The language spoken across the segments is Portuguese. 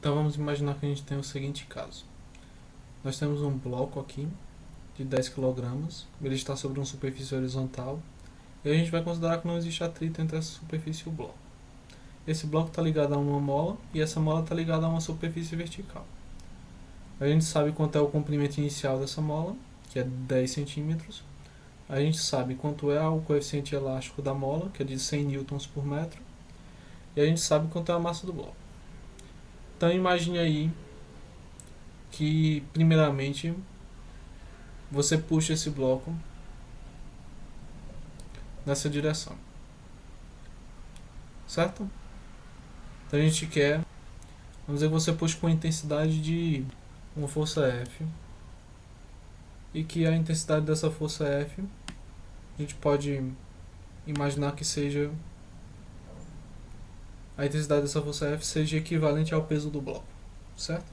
Então vamos imaginar que a gente tem o seguinte caso. Nós temos um bloco aqui de 10 kg, ele está sobre uma superfície horizontal, e a gente vai considerar que não existe atrito entre essa superfície e o bloco. Esse bloco está ligado a uma mola e essa mola está ligada a uma superfície vertical. A gente sabe quanto é o comprimento inicial dessa mola, que é 10 centímetros. A gente sabe quanto é o coeficiente elástico da mola, que é de 100 newtons por metro. E a gente sabe quanto é a massa do bloco. Então imagine aí que, primeiramente, você puxa esse bloco nessa direção. Certo? Então a gente quer, vamos dizer que você puxa com a intensidade de uma força F, e que a intensidade dessa força F, a gente pode imaginar que seja, a intensidade dessa força F seja equivalente ao peso do bloco, certo?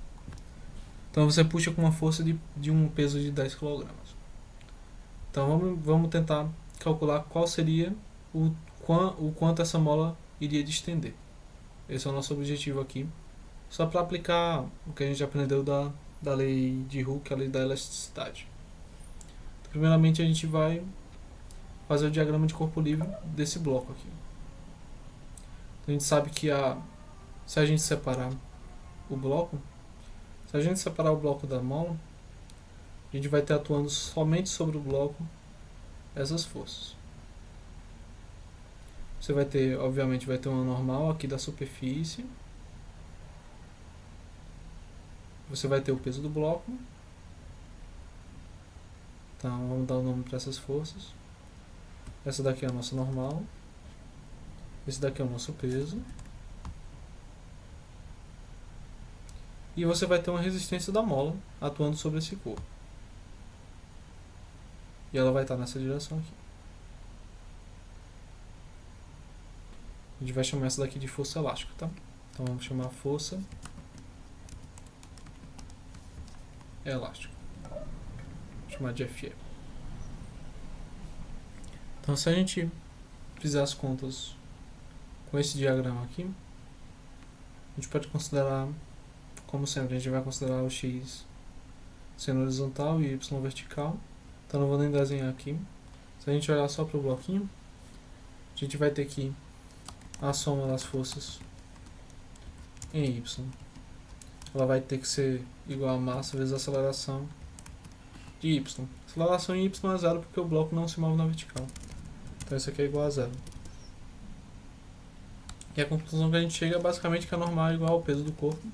Então você puxa com uma força de um peso de 10 kg. Então vamos tentar calcular qual seria o quanto essa mola iria distender. Esse é o nosso objetivo aqui, só para aplicar o que a gente aprendeu da lei de Hooke, a lei da elasticidade. Primeiramente a gente vai fazer o diagrama de corpo livre desse bloco aqui. A gente sabe que se a gente separar o bloco, se a gente separar o bloco da mola, a gente vai ter atuando somente sobre o bloco essas forças. Você vai ter, obviamente, vai ter uma normal aqui da superfície. Você vai ter o peso do bloco. Então vamos dar o nome para essas forças. Essa daqui é a nossa normal. Esse daqui é o nosso peso. E você vai ter uma resistência da mola atuando sobre esse corpo. E ela vai estar nessa direção aqui. A gente vai chamar essa daqui de força elástica, tá? Então vamos chamar força elástica. Vou chamar de Fe. Então se a gente fizer as contas com esse diagrama aqui, a gente pode considerar, como sempre, a gente vai considerar o x sendo horizontal e y vertical. Então não vou nem desenhar aqui. Se a gente olhar só para o bloquinho, a gente vai ter que a soma das forças em y, ela vai ter que ser igual a massa vezes a aceleração de y. A aceleração em y é zero porque o bloco não se move na vertical. Então isso aqui é igual a zero. E a conclusão que a gente chega é basicamente que a normal é igual ao peso do corpo,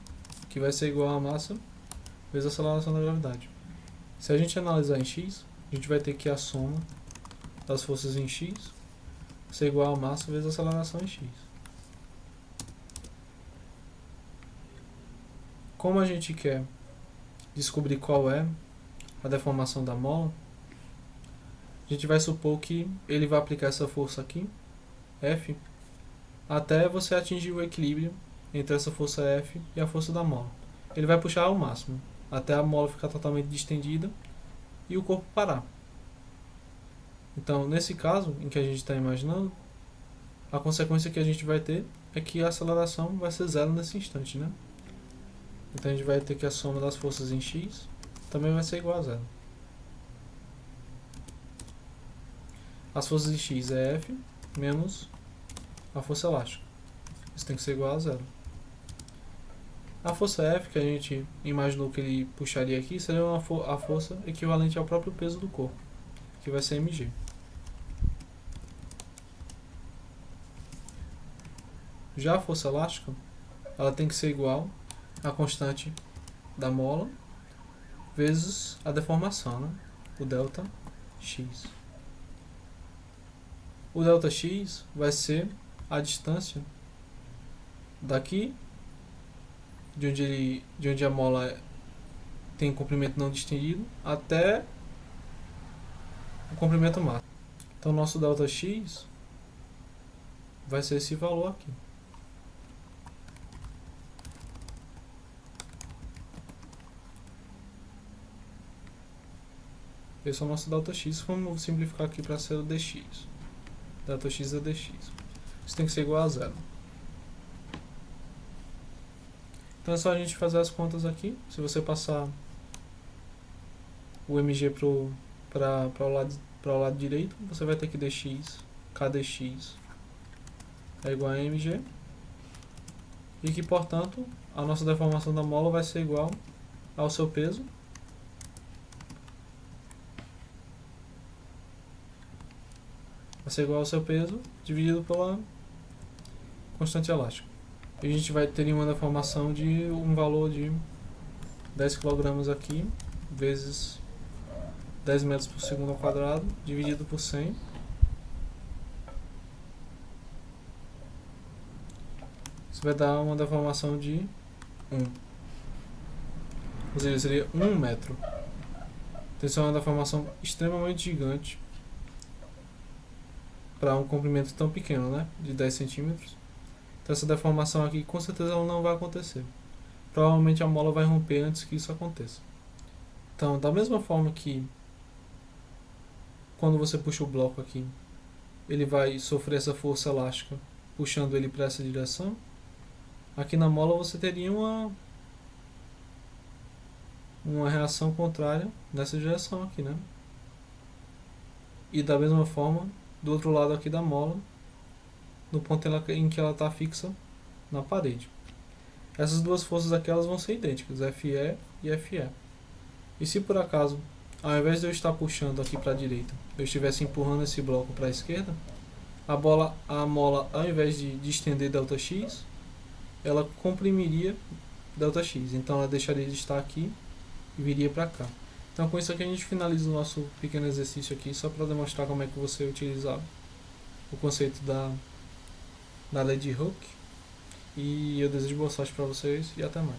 que vai ser igual a massa vezes a aceleração da gravidade. Se a gente analisar em x, a gente vai ter que a soma das forças em x ser igual a massa vezes a aceleração em x. Como a gente quer descobrir qual é a deformação da mola, a gente vai supor que ele vai aplicar essa força aqui, F, até você atingir o equilíbrio entre essa força F e a força da mola. Ele vai puxar ao máximo, até a mola ficar totalmente distendida e o corpo parar. Então, nesse caso, em que a gente está imaginando, a consequência que a gente vai ter é que a aceleração vai ser zero nesse instante, né? Então a gente vai ter que a soma das forças em x também vai ser igual a zero. As forças em x é F menos a força elástica. Isso tem que ser igual a zero. A força F, que a gente imaginou que ele puxaria aqui, seria a força equivalente ao próprio peso do corpo, que vai ser mg. Já a força elástica, ela tem que ser igual à constante da mola vezes a deformação, né? O delta x. O delta x vai ser a distância daqui, de onde a mola tem comprimento não distendido, até o comprimento máximo. Então nosso delta x vai ser esse valor aqui. Esse é o nosso delta x. Vamos simplificar aqui para ser o dx. Delta x é dx. Isso tem que ser igual a zero. Então é só a gente fazer as contas aqui. Se você passar o mg para o lado direito, você vai ter que dx, kdx é igual a mg, e que, portanto, a nossa deformação da mola vai ser igual ao seu peso dividido pela constante elástica. E a gente vai ter uma deformação de um valor de 10 kg aqui, vezes 10 metros por segundo ao quadrado, dividido por 100. Isso vai dar uma deformação de 1. Ou seja, seria 1 metro. Então isso é uma deformação extremamente gigante para um comprimento tão pequeno, né? De 10 centímetros. Então essa deformação aqui com certeza ela não vai acontecer. Provavelmente a mola vai romper antes que isso aconteça. Então, da mesma forma que quando você puxa o bloco aqui, ele vai sofrer essa força elástica puxando ele para essa direção, aqui na mola você teria uma reação contrária nessa direção aqui, né? E da mesma forma, do outro lado aqui da mola, no ponto em que ela está fixa na parede. Essas duas forças aqui elas vão ser idênticas, FE e FE. E se por acaso, ao invés de eu estar puxando aqui para a direita, eu estivesse empurrando esse bloco para a esquerda, a mola, ao invés de estender ΔX, ela comprimiria ΔX. Então ela deixaria de estar aqui e viria para cá. Então com isso aqui a gente finaliza o nosso pequeno exercício aqui, só para demonstrar como é que você utiliza o conceito da lei de Hooke. E eu desejo boa sorte para vocês e até mais.